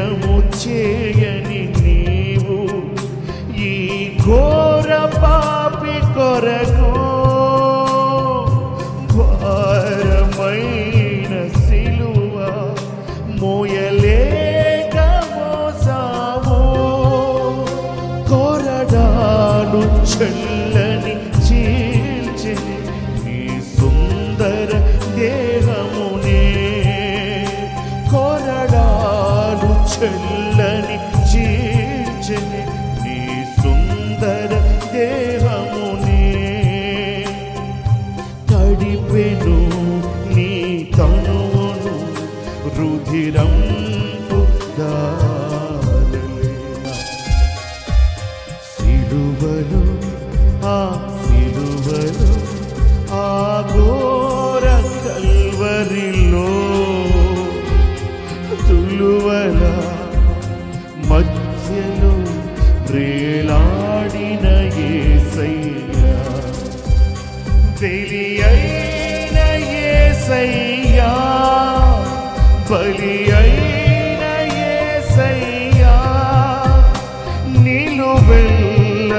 పుణ్యము చేయని నీవు ఈ ఘోర పాపి కొరకు భారమైన సిలువ మోయలేక మోసావు. కొరడాలు చల్లని చీల్చెని నీ సుందర దేహమునే. కొరడాలు చల్లని చీల్చెని నీ సుందర దేహమునే. తడిపెను నీ తనువును రుధిరంపు దారలేనా. సిలువలు ఆ సిలువలు ఆ ఘోర కల్వరిలో తులువల మధ్యలో వేలాడిన యేసయ్యా. బలి అయిన యేసయ్యా, బలి అయిన యేసయ్యా, నిలువెల్ల